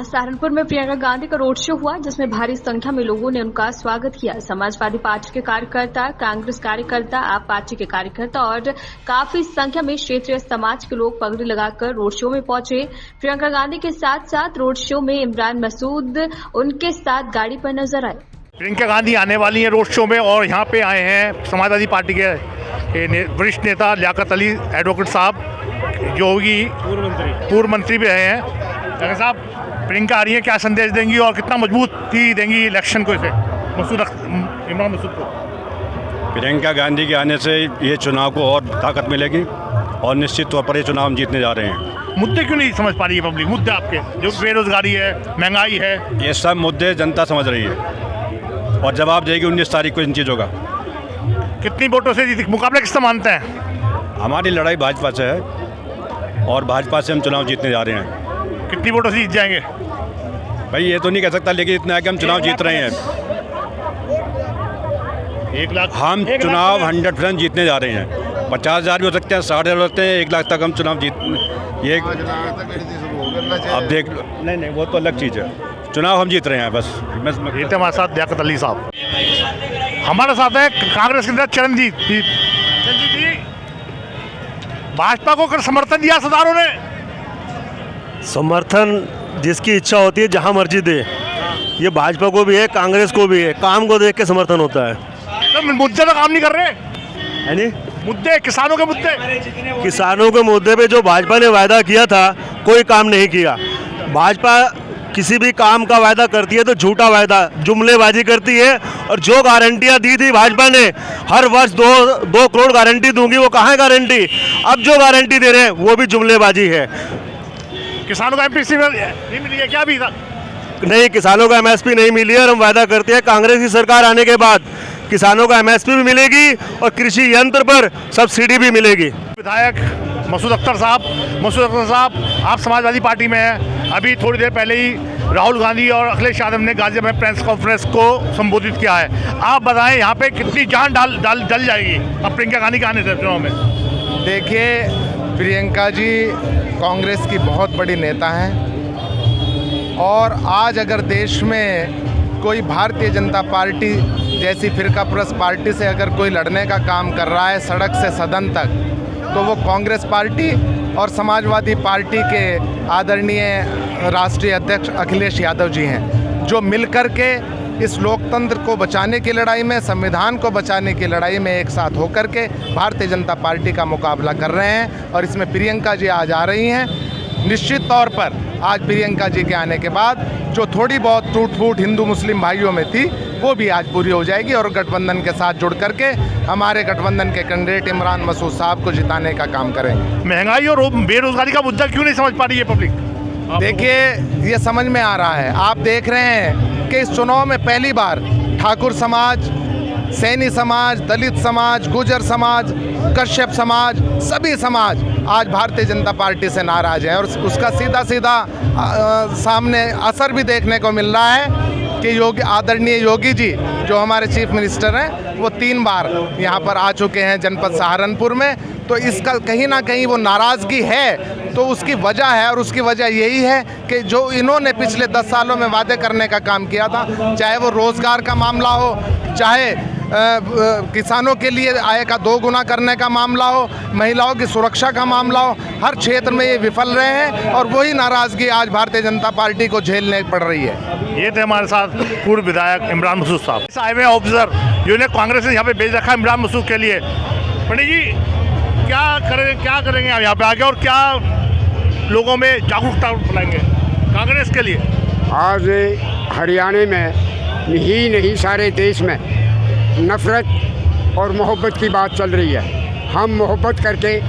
आज सहारनपुर में प्रियंका गांधी का रोड शो हुआ, जिसमें भारी संख्या में लोगों ने उनका स्वागत किया। समाजवादी पार्टी के कार्यकर्ता, कांग्रेस कार्यकर्ता, आप पार्टी के कार्यकर्ता और काफी संख्या में क्षेत्रीय समाज के लोग पगड़ी लगाकर रोड शो में पहुंचे। प्रियंका गांधी के साथ साथ रोड शो में इमरान मसूद उनके साथ गाड़ी पर नजर आए। प्रियंका गांधी आने वाली हैं रोड शो में और यहाँ पे आए हैं समाजवादी पार्टी के वरिष्ठ नेता लियाकत अली एडवोकेट साहब, जो कि पूर्व मंत्री भी रहे हैं। डॉक्टर साहब, प्रियंका आ रही है, क्या संदेश देंगी और कितना मजबूती देंगी इलेक्शन को, इसे इमरान मसूद को? प्रियंका गांधी के आने से ये चुनाव को और ताकत मिलेगी और निश्चित तौर पर ये चुनाव हम जीतने जा रहे हैं। मुद्दे क्यों नहीं समझ पा रही है पब्लिक? मुद्दे आपके जो बेरोजगारी है, महंगाई है, ये सब मुद्दे जनता समझ रही है और जवाब देगी 19 तारीख को इन चीज़ों का। कितनी वोटों से जीत, मुकाबला किससे मानते हैं? हमारी लड़ाई भाजपा से है और भाजपा से हम चुनाव जीतने जा रहे हैं। कितनी वोटों से जीत जाएंगे? भाई ये तो नहीं कह सकता, लेकिन इतना है कि हम चुनाव जीत रहे हैं। 1 लाख हम चुनाव 100% जीतने जा रहे हैं। 50,000 भी हो सकते हैं, 60,000 हो सकते हैं, 1 लाख तक हम चुनाव जीत। ये अब देख लो, नहीं वो तो अलग चीज़ है। चुनाव हम जीत रहे हैं बस। ये थे हमारे साथ लियाकत अली साहब। हमारे साथ है कांग्रेस के नेता चरणजीत जी। भाजपा को कर समर्थन दिया सरदारों ने? समर्थन जिसकी इच्छा होती है जहां मर्जी दे, ये भाजपा को भी है, कांग्रेस को भी है। काम को देख के समर्थन होता है। तो मुद्दे पे काम नहीं कर रहे है नहीं? मुद्दे, किसानों के मुद्दे, किसानों के मुद्दे पे जो भाजपा ने वायदा किया था, कोई काम नहीं किया। भाजपा किसी भी काम का वायदा करती है तो झूठा वायदा, जुमलेबाजी करती है। और जो गारंटियां दी थी भाजपा ने, हर वर्ष 2 करोड़ गारंटी दूंगी, वो कहाँ है गारंटी? अब जो गारंटी दे रहे हैं वो भी जुमलेबाजी है। किसानों को एमपीसी नहीं मिली है क्या अभी तक? नहीं, किसानों को एमएसपी नहीं मिली है और हम वायदा करते हैं कांग्रेस की सरकार आने के बाद किसानों को एमएसपी भी मिलेगी और कृषि यंत्र पर सब्सिडी भी मिलेगी। विधायक मसूद अख्तर साहब, आप समाजवादी पार्टी में हैं। अभी थोड़ी देर पहले ही राहुल गांधी और अखिलेश यादव ने गाजियाबाद में प्रेस कॉन्फ्रेंस को संबोधित किया है। आप बताएं, यहाँ पे कितनी जान डल जाएगी अब प्रियंका गांधी के आने से चुनाव में? देखिए, प्रियंका जी कांग्रेस की बहुत बड़ी नेता हैं और आज अगर देश में कोई भारतीय जनता पार्टी जैसी फिरकाप्रस्त पार्टी से अगर कोई लड़ने का काम कर रहा है सड़क से सदन तक, तो वो कांग्रेस पार्टी और समाजवादी पार्टी के आदरणीय राष्ट्रीय अध्यक्ष अखिलेश यादव जी हैं, जो मिलकर के इस लोकतंत्र को बचाने की लड़ाई में, संविधान को बचाने की लड़ाई में एक साथ होकर के भारतीय जनता पार्टी का मुकाबला कर रहे हैं। और इसमें प्रियंका जी आज आ रही हैं। निश्चित तौर पर आज प्रियंका जी के आने के बाद जो थोड़ी बहुत टूट फूट हिंदू मुस्लिम भाइयों में थी, वो भी आज पूरी हो जाएगी और गठबंधन के साथ जुड़ करके हमारे गठबंधन के कैंडिडेट इमरान मसूद साहब को जिताने का काम करेंगे। महंगाई और बेरोजगारी का मुद्दा क्यों नहीं समझ पा रही है पब्लिक? देखिए, ये समझ में आ रहा है। आप देख रहे हैं कि इस चुनाव में पहली बार ठाकुर समाज, सैनी समाज, दलित समाज, गुर्जर समाज, कश्यप समाज, सभी समाज आज भारतीय जनता पार्टी से नाराज है और उसका सीधा सामने असर भी देखने को मिल रहा है कि आदरणीय योगी जी जो हमारे चीफ मिनिस्टर हैं, वो 3 बार यहाँ पर आ चुके हैं जनपद सहारनपुर में। तो इसका कहीं ना कहीं वो नाराज़गी है, तो उसकी वजह है और उसकी वजह यही है कि जो इन्होंने पिछले 10 सालों में वादे करने का काम किया था, चाहे वो रोज़गार का मामला हो, चाहे किसानों के लिए आय का 2 गुना करने का मामला हो, महिलाओं की सुरक्षा का मामला हो, हर क्षेत्र में ये विफल रहे हैं और वही नाराज़गी आज भारतीय जनता पार्टी को झेलने पड़ रही है। ये थे हमारे साथ पूर्व विधायक इमरान मसूद साहब। आए हुए ऑफिसर जिन्हें कांग्रेस ने यहाँ पे भेज रखा है इमरान मसूद के लिए। पंडित जी, क्या करेंगे आप यहाँ पे आके और क्या लोगों में जागरूकता फैलाएंगे कांग्रेस के लिए? आज हरियाणा में ही नहीं, सारे देश में नफ़रत और मोहब्बत की बात चल रही है। हम मोहब्बत करके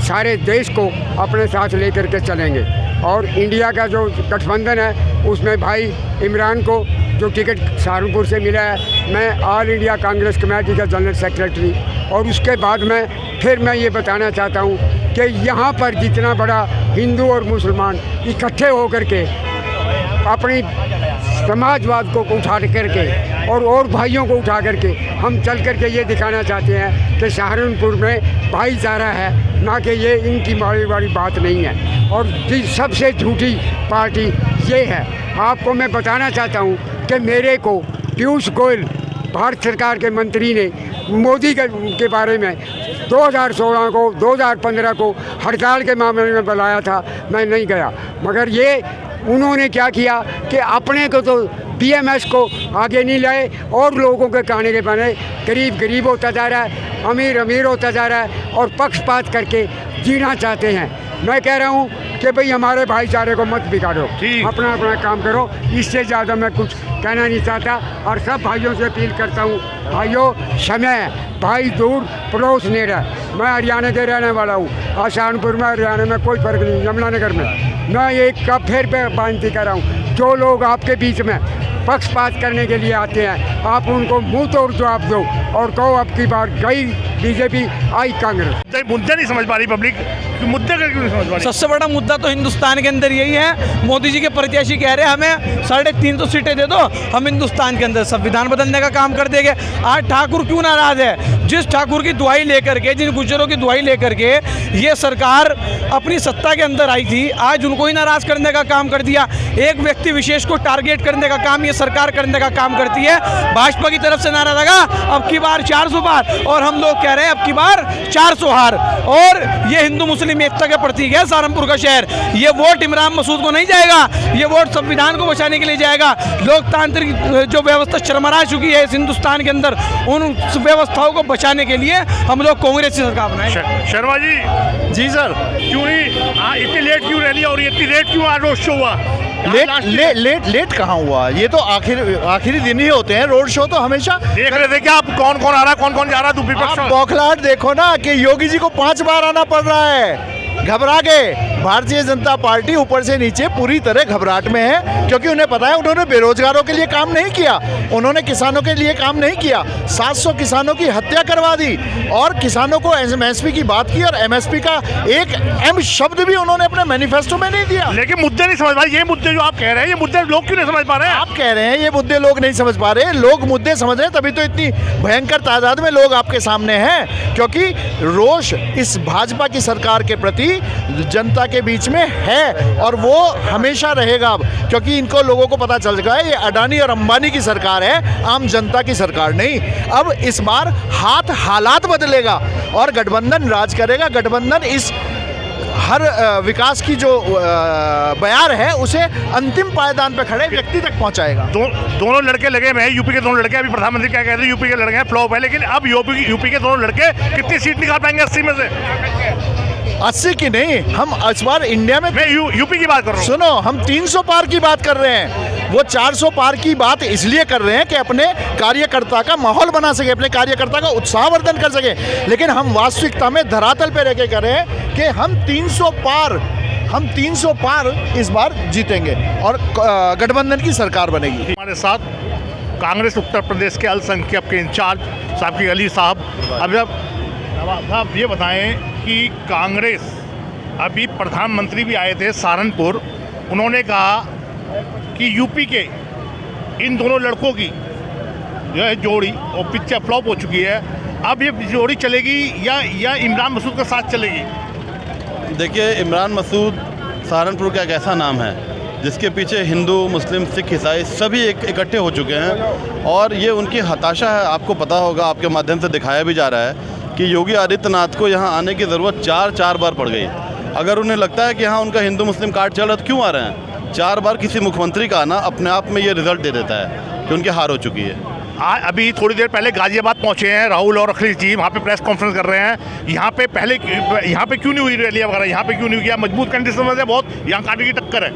सारे देश को अपने साथ लेकर के चलेंगे और इंडिया का जो गठबंधन है उसमें भाई इमरान को जो टिकट सहारनपुर से मिला है, मैं ऑल इंडिया कांग्रेस कमेटी का जनरल सेक्रेटरी। और उसके बाद मैं ये बताना चाहता हूँ कि यहाँ पर जितना बड़ा हिंदू और मुसलमान इकट्ठे होकर के अपनी समाजवाद को उठा करके और भाइयों को उठा करके हम चल करके ये दिखाना चाहते हैं कि सहारनपुर में भाईचारा है, ना कि ये इनकी मारी वाली बात नहीं है। और सबसे झूठी पार्टी ये है। आपको मैं बताना चाहता हूँ कि मेरे को पीयूष गोयल भारत सरकार के मंत्री ने मोदी के बारे में 2016 को 2015 को हड़ताल के मामले में बुलाया था, मैं नहीं गया। मगर ये उन्होंने क्या किया कि अपने को तो बीएमएस को आगे नहीं लाए और लोगों के कहने के बने गरीब होता जा रहा है, अमीर होता जा रहा है और पक्षपात करके जीना चाहते हैं। मैं कह रहा हूँ कि भाई हमारे भाईचारे को मत बिगाड़ो, अपना काम करो। इससे ज़्यादा मैं कुछ कहना नहीं चाहता और सब भाइयों से अपील करता हूँ, भाइयों समय है, भाई दूर पड़ोस नेड़ा। मैं हरियाणा के रहने वाला हूँ, सहारनपुर में हरियाणा में कोई फ़र्क नहीं, यमुनानगर में। मैं एक का फिर बेनती कर रहा हूँ, जो लोग आपके बीच में पक्षपात करने के लिए आते हैं, आप उनको मुंह तोड़ जवाब दो और कहो अब की बार गई बीजेपी आई कांग्रेस। मुद्दे नहीं समझ पा रही पब्लिक, मुद्दे क्यों नहीं समझ पा रही? सबसे बड़ा मुद्दा तो हिंदुस्तान के अंदर यही है। मोदी जी के प्रत्याशी कह रहे हैं हमें 350 सीटें दे दो, हम हिंदुस्तान के अंदर संविधान बदलने का काम कर देंगे। आज ठाकुर क्यों नाराज है? जिस ठाकुर की दुआई लेकर के, जिन गुज्जरों की दुआई लेकर के ये सरकार अपनी सत्ता के अंदर आई थी, आज उनको ही नाराज करने का काम कर दिया। एक व्यक्ति विशेष को टारगेट करने का काम ये सरकार करने का काम करती है। भाजपा की तरफ से नारा लगा अब की बार 400 पार, और हम लोग कह रहे हैं अब की बार 400 हार। और ये हिंदू मुस्लिम एकता के प्रतीक है सहारनपुर का शहर। ये वोट इमरान मसूद को नहीं जाएगा, ये वोट संविधान को बचाने के लिए जाएगा। लोकतांत्रिक जो व्यवस्था चरमरा चुकी है इस हिंदुस्तान के अंदर, उन व्यवस्थाओं को बचाने के लिए हम लोग कांग्रेस की सरकार बनाएंगे। शर्मा जी सर, क्यों नहीं इतनी लेट क्यों रैली और इतनी लेट क्यों आज रोड शो हुआ? लेट कहाँ हुआ? ये तो आखिरी दिन ही होते हैं। रोड शो तो हमेशा देख रहे थे कि आप कौन कौन आ रहा है, कौन कौन जा रहा है? विपक्ष बौखलाहट देखो ना कि योगी जी को 5 बार आना पड़ रहा है, घबरा गए। भारतीय जनता पार्टी ऊपर से नीचे पूरी तरह घबराहट में है, क्योंकि उन्हें पता है उन्होंने बेरोजगारों के लिए काम नहीं किया, उन्होंने किसानों के लिए काम नहीं किया। 700 किसानों की हत्या करवा दी और किसानों को एमएसपी की बात की, और एमएसपी का एक एम शब्द भी उन्होंने अपने मैनिफेस्टो में नहीं दिया। लेकिन मुद्दे नहीं समझ पा रहे। ये मुद्दे जो आप कह रहे हैं, ये मुद्दे लोग क्यों नहीं समझ पा रहे हैं? आप कह रहे हैं ये मुद्दे लोग नहीं समझ पा रहे, लोग मुद्दे समझ रहे हैं, तभी तो इतनी भयंकर तादाद में लोग आपके सामने हैं। क्योंकि रोष इस भाजपा की सरकार के प्रति जनता के बीच में है और वो हमेशा रहेगा। अब क्योंकि इनको लोगों को पता चल गया है ये अडानी और अंबानी की सरकार है, आम जनता की सरकार नहीं। अब इस बार हालात बदलेगा और गठबंधन राज करेगा। गठबंधन इस हर विकास की जो बयार है उसे अंतिम पायदान पे खड़े व्यक्ति तक पहुंचाएगा। दोनों लड़के लगे हुए हैं, यूपी के दोनों लड़के। अभी प्रधानमंत्री क्या कहते हैं, यूपी के लड़के हैं फ्लॉप है, लेकिन अब यूपी के दोनों लड़के कितनी सीट निकाल पाएंगे 80 में से? 80 की नहीं, हम इस बार इंडिया में, मैं यूपी की बात कर रहा हूँ। सुनो, हम 300 पार की बात कर रहे हैं, वो 400 पार की बात इसलिए कर रहे हैं कि अपने कार्यकर्ता का माहौल बना सके, अपने कार्यकर्ता का उत्साहवर्धन कर सके। लेकिन हम वास्तविकता में धरातल पे रह के कर रहे हैं कि हम 300 पार इस बार जीतेंगे और गठबंधन की सरकार बनेगी। हमारे साथ कांग्रेस उत्तर प्रदेश के अल्पसंख्यक के इंचार्ज साहब की अली साहब। अब आप ये बताएं कि कांग्रेस, अभी प्रधानमंत्री भी आए थे सहारनपुर, उन्होंने कहा कि यूपी के इन दोनों लड़कों की जो है जोड़ी और पिक्चर फ्लॉप हो चुकी है, अब ये जोड़ी चलेगी या इमरान मसूद का साथ चलेगी? देखिए, इमरान मसूद सहारनपुर का एक ऐसा नाम है जिसके पीछे हिंदू, मुस्लिम, सिख, ईसाई सभी इकट्ठे हो चुके हैं और ये उनकी हताशा है। आपको पता होगा, आपके माध्यम से दिखाया भी जा रहा है कि योगी आदित्यनाथ को यहाँ आने की ज़रूरत 4 बार पड़ गई। अगर उन्हें लगता है कि यहाँ उनका हिंदू मुस्लिम कार्ड चल रहा है तो क्यों आ रहे हैं? 4 बार किसी मुख्यमंत्री का आना अपने आप में ये रिजल्ट दे देता है कि उनकी हार हो चुकी है। अभी थोड़ी देर पहले गाजियाबाद पहुंचे हैं राहुल और अखिलेश जी, वहाँ पे प्रेस कॉन्फ्रेंस कर रहे हैं। यहाँ पे क्यों नहीं हुई रैली वगैरह? यहाँ पे क्यों नहीं किया? मजबूत कंडीशन में बहुत यहाँ कांटे की टक्कर है।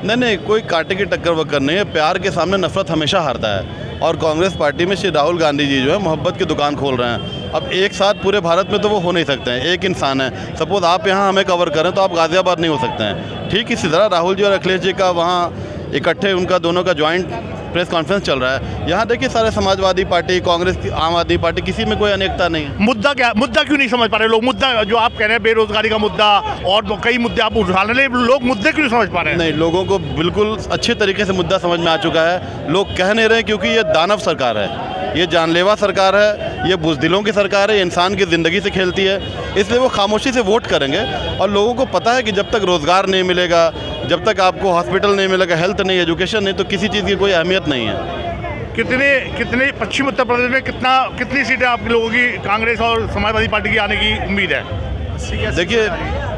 नहीं, कोई कांटे की टक्कर वक्कर नहीं है। प्यार के सामने नफरत हमेशा हारता है और कांग्रेस पार्टी में श्री राहुल गांधी जी जो है मोहब्बत की दुकान खोल रहे हैं। अब एक साथ पूरे भारत में तो वो हो नहीं सकते हैं, एक इंसान है। सपोज आप यहाँ हमें कवर करें तो आप गाजियाबाद नहीं हो सकते हैं। ठीक इसी तरह राहुल जी और अखिलेश जी का वहाँ इकट्ठे उनका दोनों का ज्वाइंट प्रेस कॉन्फ्रेंस चल रहा है। यहाँ देखिए सारे समाजवादी पार्टी, कांग्रेस, आम आदमी पार्टी, किसी में कोई अनेकता नहीं है। मुद्दा क्यों नहीं समझ पा रहे लोग? मुद्दा जो आप कह रहे हैं बेरोजगारी का मुद्दा और कई मुद्दे आप उठा रहे हैं, लोग मुद्दे क्यों नहीं समझ पा रहे हैं? नहीं, लोगों को बिल्कुल अच्छे तरीके से मुद्दा समझ में आ चुका है। लोग कह नहीं रहे क्योंकि ये दानव सरकार है, ये जानलेवा सरकार है, ये बुज़दिलों की सरकार है, इंसान की ज़िंदगी से खेलती है। इसलिए वो खामोशी से वोट करेंगे। और लोगों को पता है कि जब तक रोज़गार नहीं मिलेगा, जब तक आपको हॉस्पिटल नहीं मिलेगा, हेल्थ नहीं, एजुकेशन नहीं, तो किसी चीज़ की कोई अहमियत नहीं है। कितने पश्चिम उत्तर प्रदेश में कितनी सीटें आप लोगों की कांग्रेस और समाजवादी पार्टी की आने की उम्मीद है?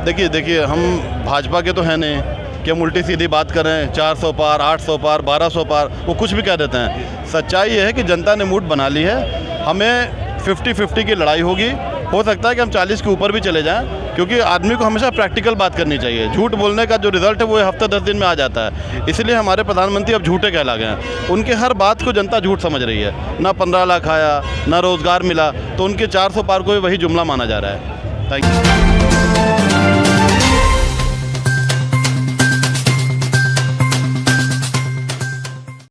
देखिए हम भाजपा के तो हैं नहीं कि हम उल्टी सीधी बात करें, 400 पार, 800 पार, 1200 पार, वो कुछ भी कह देते हैं। सच्चाई ये है कि जनता ने मूड बना ली है। हमें 50-50 की लड़ाई होगी। हो सकता है कि हम 40 के ऊपर भी चले जाएं, क्योंकि आदमी को हमेशा प्रैक्टिकल बात करनी चाहिए। झूठ बोलने का जो रिजल्ट है वो हफ्ते 10 दिन में आ जाता है। इसलिए हमारे प्रधानमंत्री अब झूठे कहला गए हैं। उनके हर बात को जनता झूठ समझ रही है। ना 15 लाख आया, ना रोज़गार मिला, तो उनके 400 पार को भी वही जुमला माना जा रहा है। Thank you.